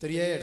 63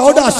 14